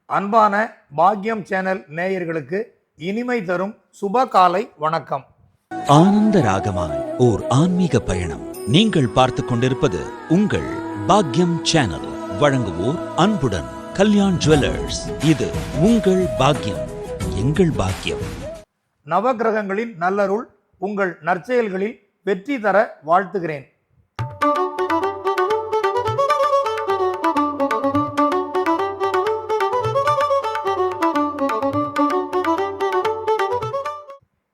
அன்பான பாக்யம் சேனல் நேயர்களுக்கு இனிமை தரும் சுப காலை வணக்கம். ஆனந்த ராகமாய் ஓர் ஆன்மீக பயணம். நீங்கள் பார்த்து கொண்டிருப்பது உங்கள் பாக்யம் சேனல். வழங்குவோர் அன்புடன் கல்யாண் ஜுவல்லர்ஸ். இது உங்கள் பாக்யம், எங்கள் பாக்யம். நவகிரகங்களின் நல்லருள் உங்கள் நற்செயல்களில் வெற்றி தர வாழ்த்துகிறேன்.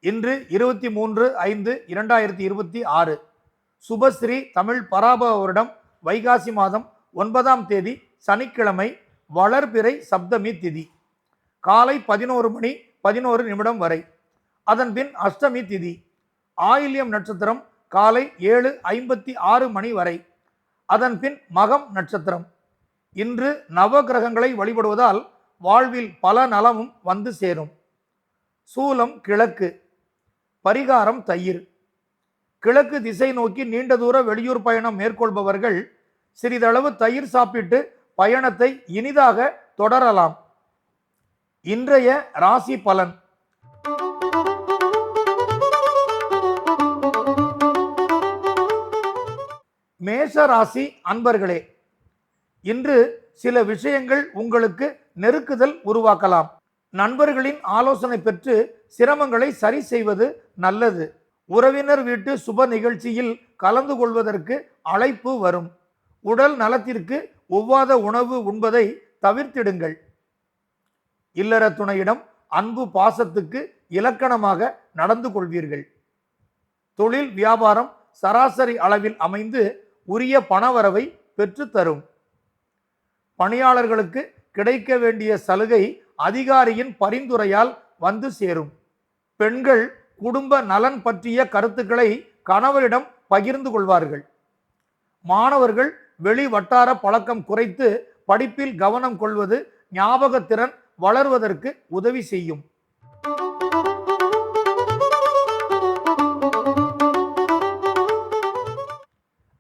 இன்று 23/5/2026 சுபஸ்ரீ தமிழ் பராபவ வருடம் வைகாசி மாதம் 9ஆம் தேதி சனிக்கிழமை, வளர்பிறை சப்தமி திதி காலை 11:11 வரை. அதன்பின் அஷ்டமி திதி, ஆயில்யம் நட்சத்திரம் காலை 7:56 வரை. அதன்பின் மகம் நட்சத்திரம். இன்று நவகிரகங்களை வழிபடுவதால் வாழ்வில் பல நலமும் வந்து சேரும். சூலம் கிழக்கு, பரிகாரம் தயிர். கிழக்கு திசை நோக்கி நீண்ட தூர வெளியூர் பயணம் மேற்கொள்பவர்கள் சிறிதளவு தயிர் சாப்பிட்டு பயணத்தை இனிதாக தொடரலாம். இன்றைய ராசி பலன். மேஷ ராசி அன்பர்களே, இன்று சில விஷயங்கள் உங்களுக்கு நெருக்குதல் உருவாக்கலாம். நண்பர்களின் ஆலோசனை பெற்று சிரமங்களை சரி செய்வது நல்லது. உறவினர் வீட்டு சுப நிகழ்ச்சியில் கலந்து கொள்வதற்கு அழைப்பு வரும். உடல் நலத்திற்கு ஒவ்வாத உணவு உண்பதை தவிர்த்திடுங்கள். இல்லற துணையிடம் அன்பு பாசத்துக்கு இலக்கணமாக நடந்து கொள்வீர்கள். தொழில் வியாபாரம் சராசரி அளவில் அமைந்து உரிய பணவரவை பெற்றுத்தரும். பணியாளர்களுக்கு கிடைக்க வேண்டிய சலுகை அதிகாரியின் பரிந்துரையால் வந்து சேரும். பெண்கள் குடும்ப நலன் பற்றிய கருத்துக்களை கணவரிடம் பகிர்ந்து கொள்வார்கள். மாணவர்கள் வெளி வட்டார பழக்கம் குறைத்து படிப்பில் கவனம் கொள்வது ஞாபகத்திறன் வளர்வதற்கு உதவி செய்யும்.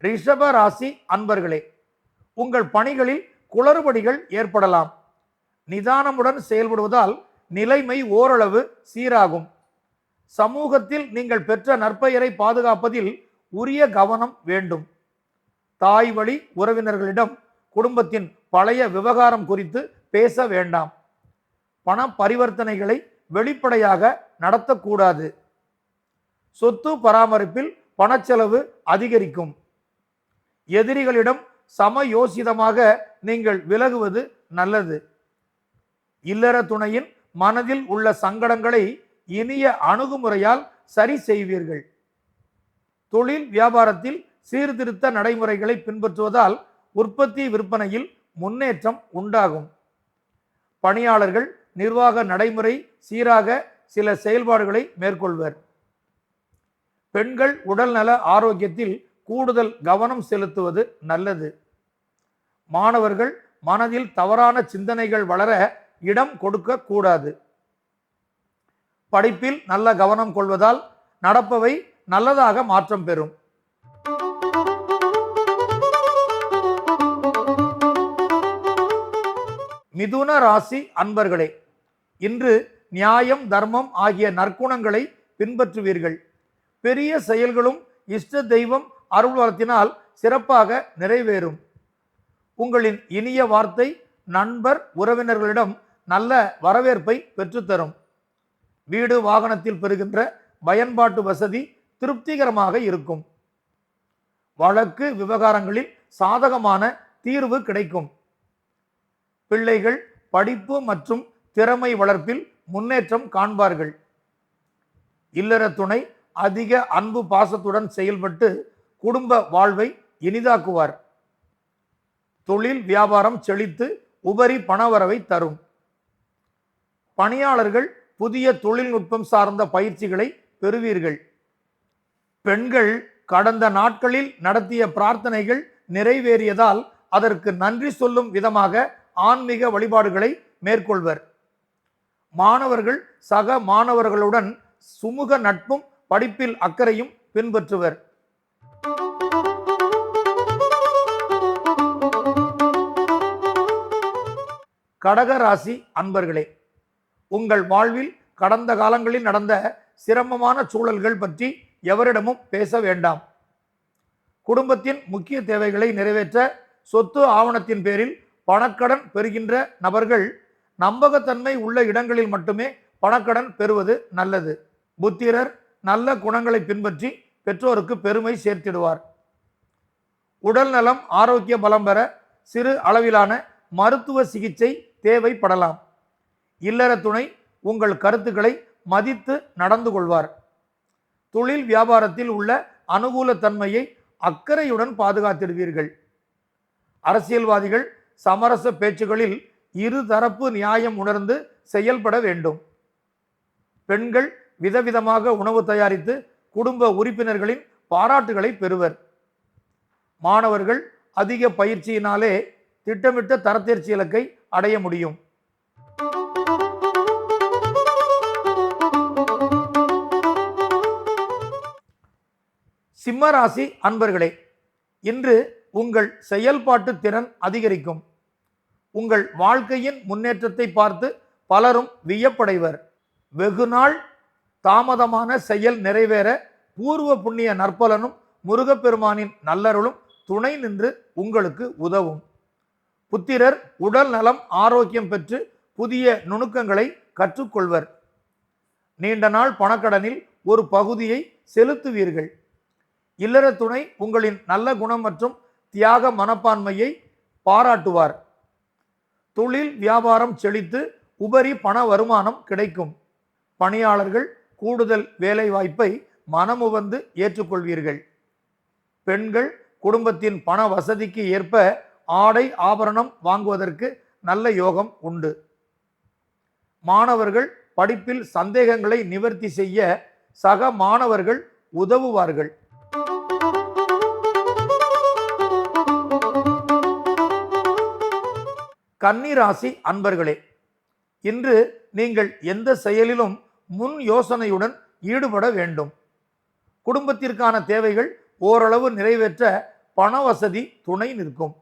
ரிஷப ராசி அன்பர்களே, உங்கள் பணிகளில் குளறுபடிகள் ஏற்படலாம். நிதானமுடன் செயல்படுவதால் நிலைமை ஓரளவு சீராகும். சமூகத்தில் நீங்கள் பெற்ற நற்பெயரை பாதுகாப்பதில் உரிய கவனம் வேண்டும். தாய் வழி உறவினர்களிடம் குடும்பத்தின் பழைய விவகாரம் குறித்து பேச வேண்டாம். பண பரிவர்த்தனைகளை வெளிப்படையாக நடத்தக்கூடாது. சொத்து பராமரிப்பில் பணச்செலவு அதிகரிக்கும். எதிரிகளிடம் சமயோசிதமாக நீங்கள் விலகுவது நல்லது. இல்லற துணையின் மனதில் உள்ள சங்கடங்களை இனிய அணுகுமுறையால் சரி செய்வீர்கள். தொழில் வியாபாரத்தில் சீர்திருத்த நடைமுறைகளை பின்பற்றுவதால் உற்பத்தி விற்பனையில் முன்னேற்றம் உண்டாகும். பணியாளர்கள் நிர்வாக நடைமுறை சீராக சில செயல்பாடுகளை மேற்கொள்வர். பெண்கள் உடல்நல ஆரோக்கியத்தில் கூடுதல் கவனம் செலுத்துவது நல்லது. மாணவர்கள் மனதில் தவறான சிந்தனைகள் வளர இடம் கொடுக்க கூடாது. படிப்பில் நல்ல கவனம் கொள்வதால் நடப்பவை நல்லதாக மாற்றம் பெறும். மிதுன ராசி அன்பர்களே, இன்று நியாயம் தர்மம் ஆகிய நற்குணங்களை பின்பற்றுவீர்கள். பெரிய செயல்களும் இஷ்ட தெய்வம் அருள்வரத்தினால் சிறப்பாக நிறைவேறும். உங்களின் இனிய வார்த்தை நண்பர் உறவினர்களிடம் நல்ல வரவேற்பை பெற்றுத்தரும். வீடு வாகனத்தில் பெறுகின்ற பயன்பாட்டு வசதி திருப்திகரமாக இருக்கும். வழக்கு விவகாரங்களில் சாதகமான தீர்வு கிடைக்கும். பிள்ளைகள் படிப்பு மற்றும் திறமை வளர்ப்பில் முன்னேற்றம் காண்பார்கள். இல்லற துணை அதிக அன்பு பாசத்துடன் செயல்பட்டு குடும்ப வாழ்வை இனிதாக்குவார். தொழில் வியாபாரம் செழித்து உபரி பணவரவை தரும். பணியாளர்கள் புதிய தொழில்நுட்பம் சார்ந்த பயிற்சிகளை பெறுவீர்கள். பெண்கள் கடந்த நாட்களில் நடத்திய பிரார்த்தனைகள் நிறைவேறியதால் அதற்கு நன்றி சொல்லும் விதமாக ஆன்மீக வழிபாடுகளை மேற்கொள்வர். மாணவர்கள் சக மாணவர்களுடன் சுமூக நட்பும் படிப்பில் அக்கறையும் பின்பற்றுவர். கடக ராசி அன்பர்களே, உங்கள் வாழ்வில் கடந்த காலங்களில் நடந்த சிரமமான சூழல்கள் பற்றி எவரிடமும் பேச வேண்டாம். குடும்பத்தின் முக்கிய தேவைகளை நிறைவேற்ற சொத்து ஆவணத்தின் பேரில் பணக்கடன் பெறுகின்ற நபர்கள் நம்பகத்தன்மை உள்ள இடங்களில் மட்டுமே பணக்கடன் பெறுவது நல்லது. புத்திரர் நல்ல குணங்களை பின்பற்றி பெற்றோருக்கு பெருமை சேர்த்திடுவார். உடல் நலம் ஆரோக்கிய பலம் பெற சிறு அளவிலான மருத்துவ சிகிச்சை தேவைப்படலாம். இல்லற துணை உங்கள் கருத்துக்களை மதித்து நடந்து கொள்வார். தொழில் வியாபாரத்தில் உள்ள அனுகூல தன்மையை அக்கறையுடன் பாதுகாத்திடுவீர்கள். அரசியல்வாதிகள் சமரச பேச்சுகளில் இருதரப்பு நியாயம் உணர்ந்து செயல்பட வேண்டும். பெண்கள் விதவிதமாக உணவு தயாரித்து குடும்ப உறுப்பினர்களின் பாராட்டுகளை பெறுவர். மாணவர்கள் அதிக பயிற்சியினாலே திட்டமிட்ட தரத்தேர்ச்சி இலக்கை அடைய முடியும். சிம்ம ராசி அன்பர்களே, இன்று உங்கள் செயல்பாட்டு திறன் அதிகரிக்கும். உங்கள் வாழ்க்கையின் முன்னேற்றத்தை பார்த்து பலரும் வியப்படைவர். வெகுநாள் தாமதமான செயல் நிறைவேற பூர்வ புண்ணிய நற்பலனும் முருகப்பெருமானின் நல்லருளும் துணை நின்று உங்களுக்கு உதவும். புத்திரர் உடல் நலம் ஆரோக்கியம் பெற்று புதிய நுணுக்கங்களை கற்றுக்கொள்வர். நீண்ட நாள் பணக்கடனில் ஒரு பகுதியை செலுத்துவீர்கள். இல்லற துணை உங்களின் நல்ல குணம் மற்றும் தியாக மனப்பான்மையை பாராட்டுவார். தொழில் வியாபாரம் செழித்து உபரி பண வருமானம் கிடைக்கும். பணியாளர்கள் கூடுதல் வேலை வாய்ப்பை மனமுவந்து ஏற்றுக்கொள்வீர்கள். பெண்கள் குடும்பத்தின் பண வசதிக்கு ஏற்ப ஆடை ஆபரணம் வாங்குவதற்கு நல்ல யோகம் உண்டு. மாணவர்கள் படிப்பில் சந்தேகங்களை நிவர்த்தி செய்ய சக மாணவர்கள் உதவுவார்கள். கன்னி ராசி அன்பர்களே, இன்று நீங்கள் எந்த செயலிலும் முன் யோசனையுடன் ஈடுபட வேண்டும். குடும்பத்திற்கான தேவைகள் ஓரளவு நிறைவேற்ற பண வசதி துணை நிற்கும்.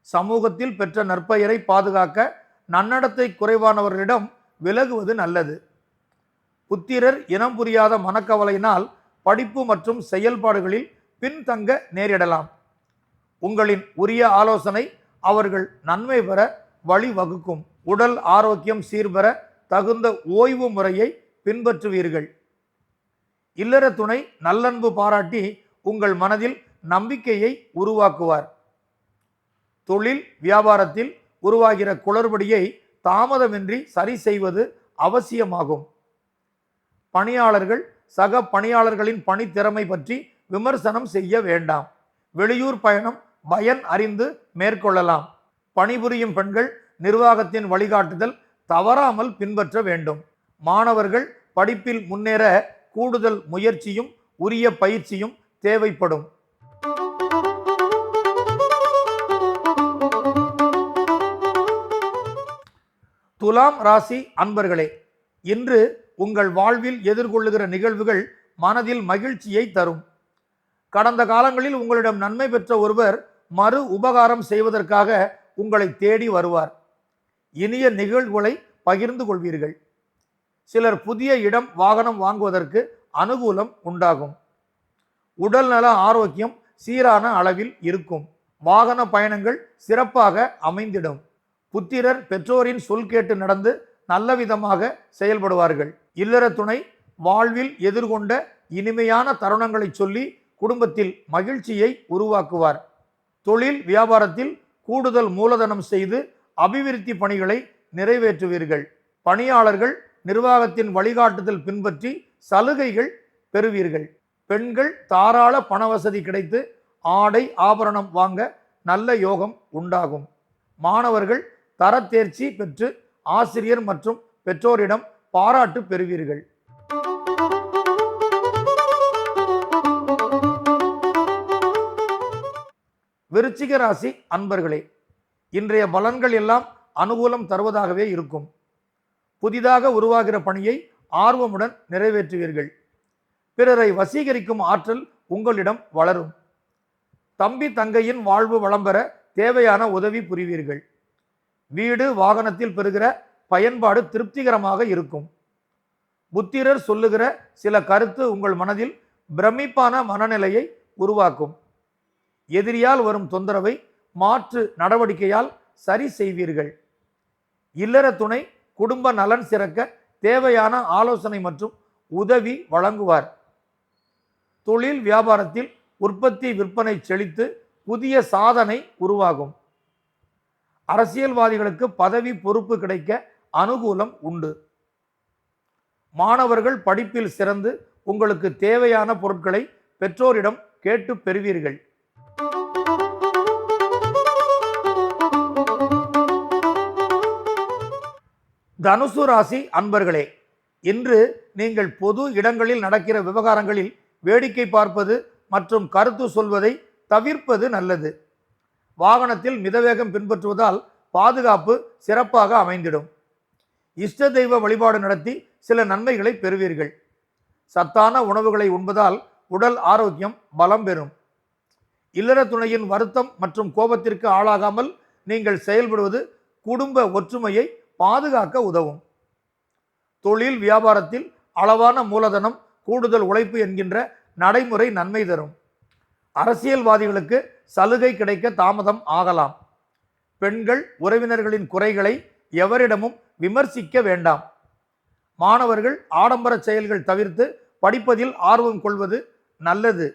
சமூகத்தில் பெற்ற நற்பெயரை பாதுகாக்க நன்னடத்தை குறைவானவர்களிடம் விலகுவது நல்லது. புத்திரர் இனம் புரியாத மனக்கவலையினால் படிப்பு மற்றும் செயல்பாடுகளில் பின்தங்க நேரிடலாம். உங்களின் உரிய ஆலோசனை அவர்கள் நன்மை பெற வழிவகுக்கும். உடல் ஆரோக்கியம் சீர்பெற தகுந்த ஓய்வு முறையை பின்பற்றுவீர்கள். இல்லற துணை நல்லன்பு பாராட்டி உங்கள் மனதில் நம்பிக்கையை உருவாக்குவார். தொழில் வியாபாரத்தில் உருவாகிற குளறுபடியை தாமதமின்றி சரி செய்வது அவசியமாகும். பணியாளர்கள் சக பணியாளர்களின் பணித்திறமை பற்றி விமர்சனம் செய்ய வேண்டாம். வெளியூர் பயணம் பயன் அறிந்து மேற்கொள்ளலாம். பணிபுரியும் பெண்கள் நிர்வாகத்தின் வழிகாட்டுதல் தவறாமல் பின்பற்ற வேண்டும். மாணவர்கள் படிப்பில் முன்னேற கூடுதல் முயற்சியும் உரிய பயிற்சியும் தேவைப்படும். துலாம் ராசி அன்பர்களே, இன்று உங்கள் வாழ்வில் எதிர்கொள்ளுகிற நிகழ்வுகள் மனதில் மகிழ்ச்சியை தரும். கடந்த காலங்களில் உங்களிடம் நன்மை பெற்ற ஒருவர் மறு உபகாரம் செய்வதற்காக உங்களை தேடி வருவார். இனிய நிகழ்வுகளை பகிர்ந்து கொள்வீர்கள். சிலர் புதிய இடம் வாகனம் வாங்குவதற்கு அனுகூலம் உண்டாகும். உடல் நல ஆரோக்கியம் சீரான அளவில் இருக்கும். வாகன பயணங்கள் சிறப்பாக அமைந்திடும். புத்திரர் பெற்றோரின் சொல் கேட்டு நடந்து நல்ல விதமாக செயல்படுவார்கள். இல்லற துணை வாழ்வில் எதிர்கொண்ட இனிமையான தருணங்களை சொல்லி குடும்பத்தில் மகிழ்ச்சியை உருவாக்குவார். தொழில் வியாபாரத்தில் கூடுதல் மூலதனம் செய்து அபிவிருத்தி பணிகளை நிறைவேற்றுவீர்கள். பணியாளர்கள் நிர்வாகத்தின் வழிகாட்டுதல் பின்பற்றி சலுகைகள் பெறுவீர்கள். பெண்கள் தாராள பண வசதி கிடைத்து ஆடை ஆபரணம் வாங்க நல்ல யோகம் உண்டாகும். மாணவர்கள் தரத்தேர்ச்சி பெற்று ஆசிரியர் மற்றும் பெற்றோரிடம் பாராட்டு பெறுவீர்கள். விருச்சிக ராசி அன்பர்களே, இன்றைய பலன்கள் எல்லாம் அனுகூலம் தருவதாகவே இருக்கும். புதிதாக உருவாகிற பணியை ஆர்வமுடன் நிறைவேற்றுவீர்கள். பிறரை வசீகரிக்கும் ஆற்றல் உங்களிடம் வளரும். தம்பி தங்கையின் வாழ்வு வளம் பெற தேவையான உதவி புரிவீர்கள். வீடு வாகனத்தில் பெறுகிற பயன்பாடு திருப்திகரமாக இருக்கும். புத்திரர் சொல்லுகிற சில கருத்து உங்கள் மனதில் பிரமிப்பான மனநிலையை உருவாக்கும். எதிரியால் வரும் தொந்தரவை மாற்று நடவடிக்கையால் சரி செய்வீர்கள். இல்லற துணை குடும்ப நலன் சிறக்க தேவையான ஆலோசனை மற்றும் உதவி வழங்குவார். தொழில் வியாபாரத்தில் உற்பத்தி விற்பனை செழித்து புதிய சாதனை உருவாகும். அரசியல்வாதிகளுக்கு பதவி பொறுப்பு கிடைக்க அனுகூலம் உண்டு. மாணவர்கள் படிப்பில் சிறந்து உங்களுக்கு தேவையான பொருட்களை பெற்றோரிடம் கேட்டு பெறுவீர்கள். தனுசு ராசி அன்பர்களே, இன்று நீங்கள் பொது இடங்களில் நடக்கிற விவகாரங்களில் வேடிக்கை பார்ப்பது மற்றும் கருத்து சொல்வதை தவிர்ப்பது நல்லது. வாகனத்தில் மிதவேகம் பின்பற்றுவதால் பாதுகாப்பு சிறப்பாக அமைந்திடும். இஷ்ட தெய்வ வழிபாடு நடத்தி சில நன்மைகளை பெறுவீர்கள். சத்தான உணவுகளை உண்பதால் உடல் ஆரோக்கியம் பலம் பெறும். இல்லற துணையின் வருத்தம் மற்றும் கோபத்திற்கு ஆளாகாமல் நீங்கள் செயல்படுவது குடும்ப ஒற்றுமையை பாதுகாக்க உதவும். தொழில் வியாபாரத்தில் அளவான மூலதனம் கூடுதல் உழைப்பு என்கின்ற நடைமுறை நன்மை தரும். அரசியல்வாதிகளுக்கு சலுகை கிடைக்க தாமதம் ஆகலாம். பெண்கள் உறவினர்களின் குறைகளை எவரிடமும் விமர்சிக்க வேண்டாம். மாணவர்கள் ஆடம்பர செயல்கள் தவிர்த்து படிப்பதில் ஆர்வம் கொள்வது நல்லது.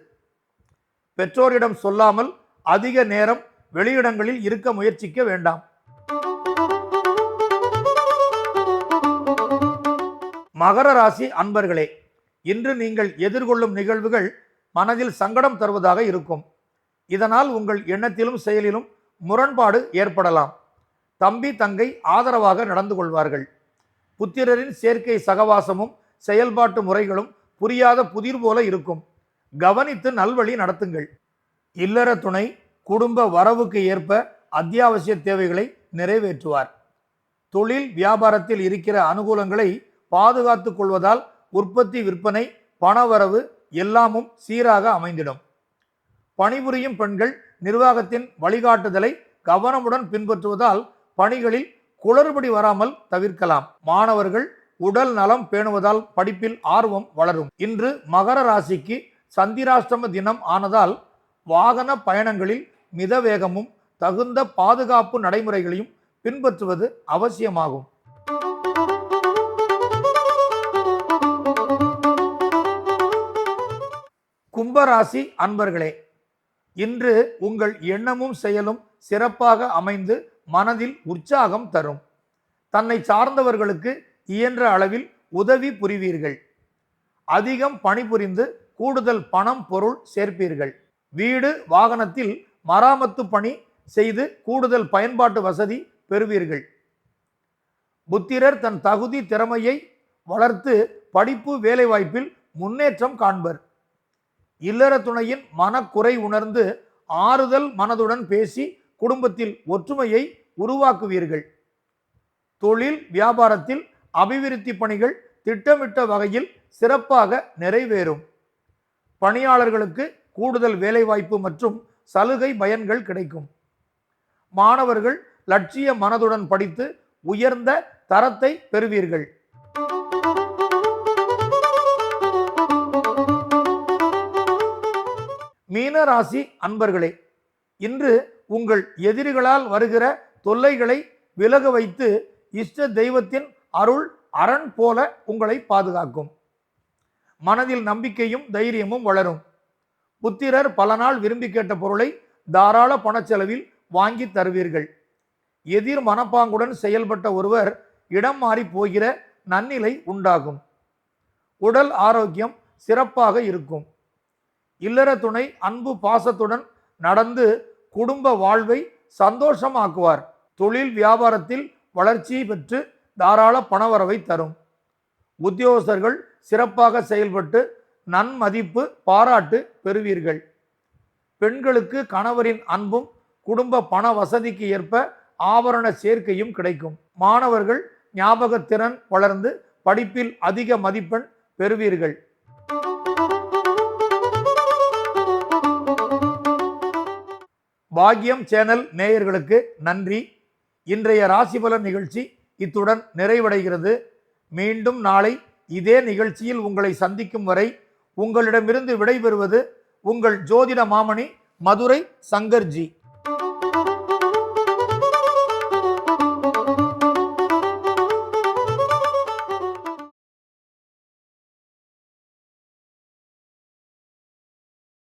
பெற்றோரிடம் சொல்லாமல் அதிக நேரம் வெளியிடங்களில் இருக்க முயற்சிக்க வேண்டாம். மகர ராசி அன்பர்களே, இன்று நீங்கள் எதிர்கொள்ளும் நிகழ்வுகள் மனதில் சங்கடம் தருவதாக இருக்கும். இதனால் உங்கள் எண்ணத்திலும் செயலிலும் முரண்பாடு ஏற்படலாம். தம்பி தங்கை ஆதரவாக நடந்து கொள்வார்கள். புத்திரரின் சேர்க்கை சகவாசமும் செயல்பாட்டு முறைகளும் புரியாத புதிர் போல இருக்கும். கவனித்து நல்வழி நடத்துங்கள். இல்லற துணை குடும்ப வரவுக்கு ஏற்ப அத்தியாவசிய தேவைகளை நிறைவேற்றுவார். தொழில் வியாபாரத்தில் இருக்கிற அனுகூலங்களை பாதுகாத்துக் கொள்வதால் உற்பத்தி விற்பனை பணவரவு எல்லாமும் சீராக அமைந்திடும். பணிபுரியும் பெண்கள் நிர்வாகத்தின் வழிகாட்டுதலை கவனமுடன் பின்பற்றுவதால் பணிகளில் குளறுபடி வராமல் தவிர்க்கலாம். மாணவர்கள் உடல் நலம் பேணுவதால் படிப்பில் ஆர்வம் வளரும். இன்று மகர ராசிக்கு சந்திராஷ்டம தினம் ஆனதால் வாகன பயணங்களில் மிதவேகமும் தகுந்த பாதுகாப்பு நடைமுறைகளையும் பின்பற்றுவது அவசியமாகும். கும்பராசி அன்பர்களே, இன்று உங்கள் எண்ணமும் செயலும் சிறப்பாக அமைந்து மனதில் உற்சாகம் தரும். தன்னை சார்ந்தவர்களுக்கு இயன்ற அளவில் உதவி புரிவீர்கள். அதிகம் பணிபுரிந்து கூடுதல் பணம் பொருள் சேர்ப்பீர்கள். வீடு வாகனத்தில் மராமத்து பணி செய்து கூடுதல் பயன்பாட்டு வசதி பெறுவீர்கள். புத்திரர் தன் தகுதி திறமையை வளர்த்து படிப்பு வேலைவாய்ப்பில் முன்னேற்றம் காண்பர். இல்லற துணையின் மனக்குறை உணர்ந்து ஆறுதல் மனதுடன் பேசி குடும்பத்தில் ஒற்றுமையை உருவாக்குவீர்கள். தொழில் வியாபாரத்தில் அபிவிருத்தி பணிகள் திட்டமிட்ட வகையில் சிறப்பாக நிறைவேறும். பணியாளர்களுக்கு கூடுதல் வேலைவாய்ப்பு மற்றும் சலுகை பயன்கள் கிடைக்கும். மாணவர்கள் லட்சிய மனதுடன் படித்து உயர்ந்த தரத்தை பெறுவீர்கள். மீனராசி அன்பர்களே, இன்று உங்கள் எதிரிகளால் வருகிற தொல்லைகளை விலக வைத்து இஷ்ட தெய்வத்தின் அருள் அரண் போல உங்களை பாதுகாக்கும். மனதில் நம்பிக்கையும் தைரியமும் வளரும். புத்திரர் பல நாள் விரும்பி கேட்ட பொருளை தாராள பணச்செலவில் வாங்கி தருவீர்கள். எதிர் மனப்பாங்குடன் செயல்பட்ட ஒருவர் இடம் மாறி போகிற நன்னிலை உண்டாகும். உடல் ஆரோக்கியம் சிறப்பாக இருக்கும். இல்லற துணை அன்பு பாசத்துடன் நடந்து குடும்ப வாழ்வை சந்தோஷமாக்குவார். தொழில் வியாபாரத்தில் வளர்ச்சி பெற்று தாராள பணவரவை தரும். உத்தியோகஸ்தர்கள் சிறப்பாக செயல்பட்டு நன்மதிப்பு பாராட்டு பெறுவீர்கள். பெண்களுக்கு கணவரின் அன்பும் குடும்ப பண வசதிக்கு ஏற்ப ஆபரண சேர்க்கையும் கிடைக்கும். மாணவர்கள் ஞாபகத்திறன் வளர்ந்து படிப்பில் அதிக மதிப்பெண் பெறுவீர்கள். பாக்யம் சேனல் நேயர்களுக்கு நன்றி. இன்றைய ராசிபலன் நிகழ்ச்சி இத்துடன் நிறைவடைகிறது. மீண்டும் நாளை இதே நிகழ்ச்சியில் உங்களை சந்திக்கும் வரை உங்களிடமிருந்து விடைபெறுவது உங்கள் ஜோதிட மாமணி மதுரை சங்கர்ஜி.